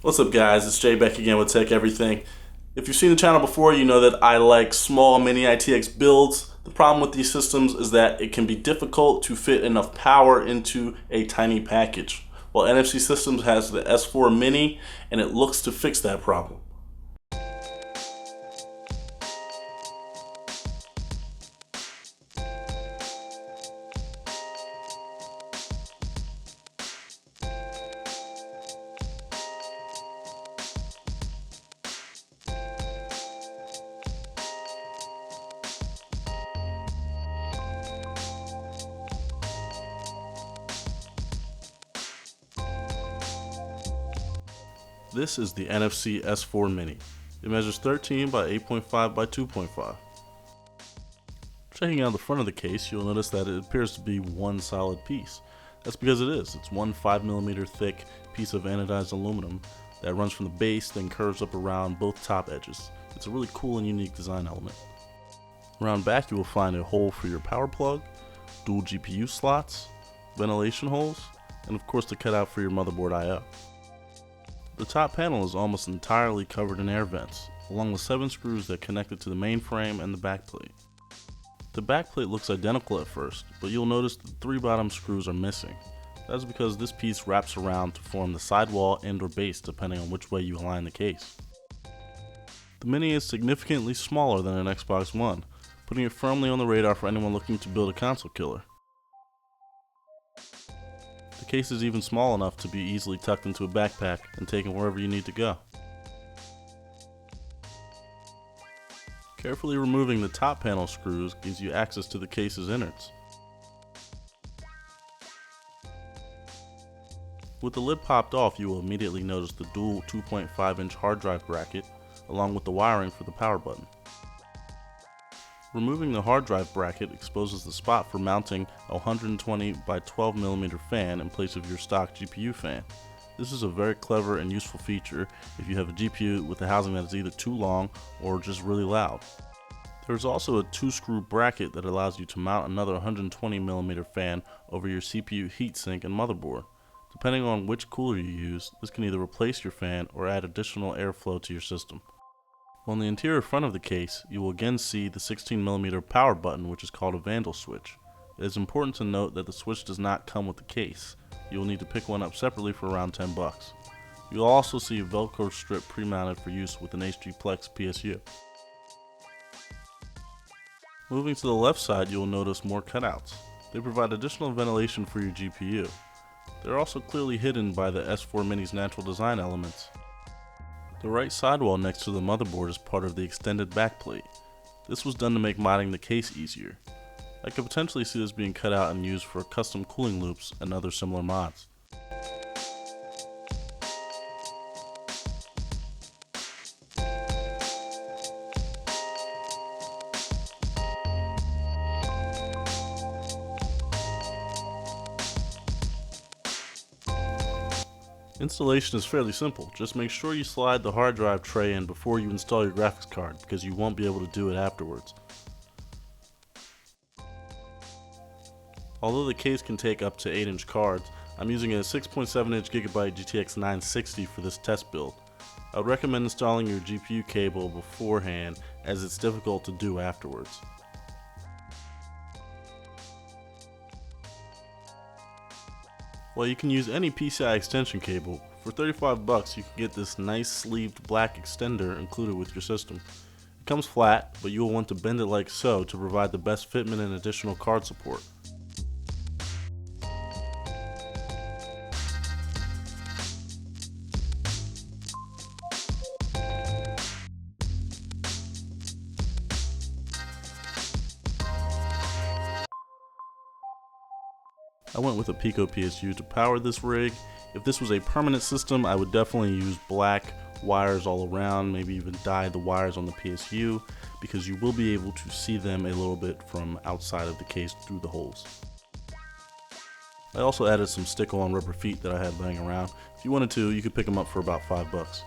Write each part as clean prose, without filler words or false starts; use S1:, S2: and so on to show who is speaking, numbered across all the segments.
S1: What's up guys, it's Jay back again with Tech Everything. If you've seen the channel before, you know that I like small mini-itx builds. The problem with these systems is that it can be difficult to fit enough power into a tiny package. Well, NFC Systems has the S4 Mini and it looks to fix that problem. This is the NFC S4 Mini. It measures 13 by 8.5 by 2.5. Checking out the front of the case, you'll notice that it appears to be one solid piece. That's because it is. It's one 5mm thick piece of anodized aluminum that runs from the base, then curves up around both top edges. It's a really cool and unique design element. Around back you will find a hole for your power plug, dual GPU slots, ventilation holes, and of course the cutout for your motherboard I/O. The top panel is almost entirely covered in air vents, along with 7 screws that connect it to the main frame and the backplate. The backplate looks identical at first, but you'll notice the 3 bottom screws are missing. That is because this piece wraps around to form the sidewall and or base depending on which way you align the case. The Mini is significantly smaller than an Xbox One, putting it firmly on the radar for anyone looking to build a console killer. The case is even small enough to be easily tucked into a backpack and taken wherever you need to go. Carefully removing the top panel screws gives you access to the case's innards. With the lid popped off, you will immediately notice the dual 2.5-inch hard drive bracket along with the wiring for the power button. Removing the hard drive bracket exposes the spot for mounting a 120 by 12mm fan in place of your stock GPU fan. This is a very clever and useful feature if you have a GPU with a housing that is either too long or just really loud. There is also a 2-screw bracket that allows you to mount another 120mm fan over your CPU heatsink and motherboard. Depending on which cooler you use, this can either replace your fan or add additional airflow to your system. On the interior front of the case, you will again see the 16mm power button, which is called a Vandal switch. It is important to note that the switch does not come with the case. You will need to pick one up separately for around $10. You will also see a Velcro strip pre-mounted for use with an HG Plex PSU. Moving to the left side, you will notice more cutouts. They provide additional ventilation for your GPU. They are also clearly hidden by the S4 Mini's natural design elements. The right sidewall next to the motherboard is part of the extended backplate. This was done to make modding the case easier. I could potentially see this being cut out and used for custom cooling loops and other similar mods. Installation is fairly simple. Just make sure you slide the hard drive tray in before you install your graphics card because you won't be able to do it afterwards. Although the case can take up to 8-inch cards, I'm using a 6.7-inch GB GTX 960 for this test build. I would recommend installing your GPU cable beforehand as it's difficult to do afterwards. Well, you can use any PCI extension cable. For $35 you can get this nice sleeved black extender included with your system. It comes flat, but you will want to bend it like so to provide the best fitment and additional card support. I went with a Pico PSU to power this rig. If this was a permanent system, I would definitely use black wires all around, maybe even dye the wires on the PSU, because you will be able to see them a little bit from outside of the case through the holes. I also added some stick-on rubber feet that I had laying around. If you wanted to, you could pick them up for about $5.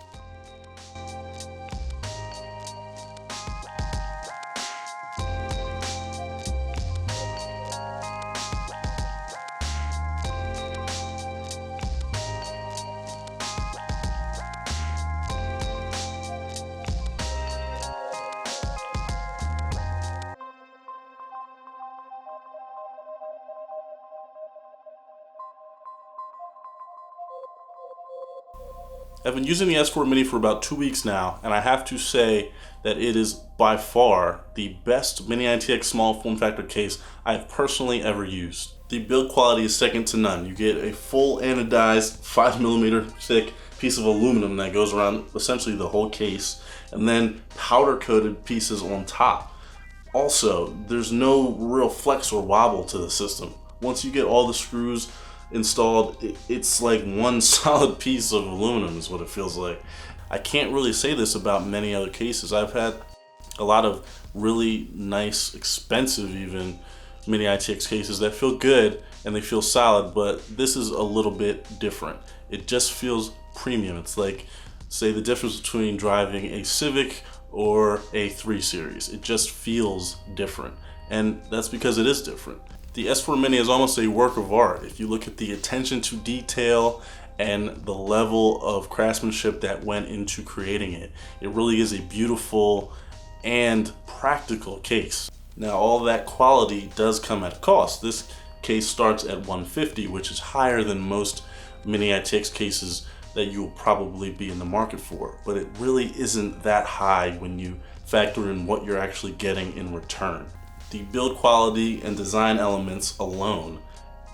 S1: I've been using the S4 Mini for about 2 weeks now, and I have to say that it is by far the best mini-itx small form factor case I've personally ever used. The build quality is second to none. You get a full anodized 5mm thick piece of aluminum that goes around essentially the whole case, and then powder coated pieces on top. Also, there's no real flex or wobble to the system. Once you get all the screws installed, it's like one solid piece of aluminum is what it feels like. I can't really say this about many other cases. I've had a lot of really nice, expensive even mini-itx cases that feel good and they feel solid, but this is a little bit different. It just feels premium. It's like, say, the difference between driving a Civic or a 3 Series. It just feels different, and that's because it is different. The S4 Mini is almost a work of art. If you look at the attention to detail and the level of craftsmanship that went into creating it, it really is a beautiful and practical case. Now, all that quality does come at a cost. This case starts at $150, which is higher than most mini-itx cases that you will probably be in the market for, but it really isn't that high when you factor in what you're actually getting in return. The build quality and design elements alone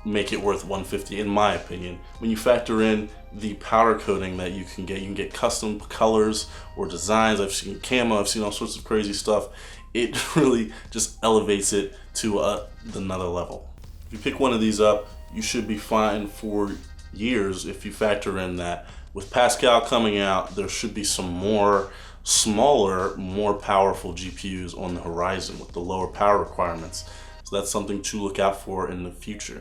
S1: make it worth $150 in my opinion. When you factor in the powder coating that you can get custom colors or designs. I've seen camo, I've seen all sorts of crazy stuff. It really just elevates it to another level. If you pick one of these up, you should be fine for years if you factor in that with Pascal coming out, there should be some more smaller, more powerful GPUs on the horizon with the lower power requirements. So that's something to look out for in the future.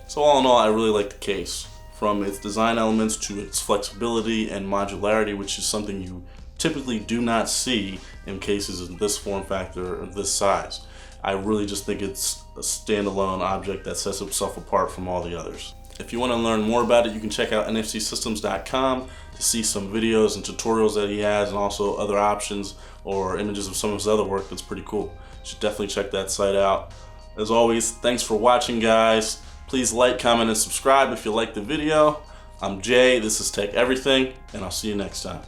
S1: So all in all, I really like the case. From its design elements to its flexibility and modularity, which is something you typically do not see in cases of this form factor or this size. I really just think it's a standalone object that sets itself apart from all the others. If you want to learn more about it, you can check out NFCsystems.com to see some videos and tutorials that he has, and also other options or images of some of his other work that's pretty cool. You should definitely check that site out. As always, thanks for watching, guys. Please like, comment, and subscribe if you liked the video. I'm Jay, this is Tech Everything, and I'll see you next time.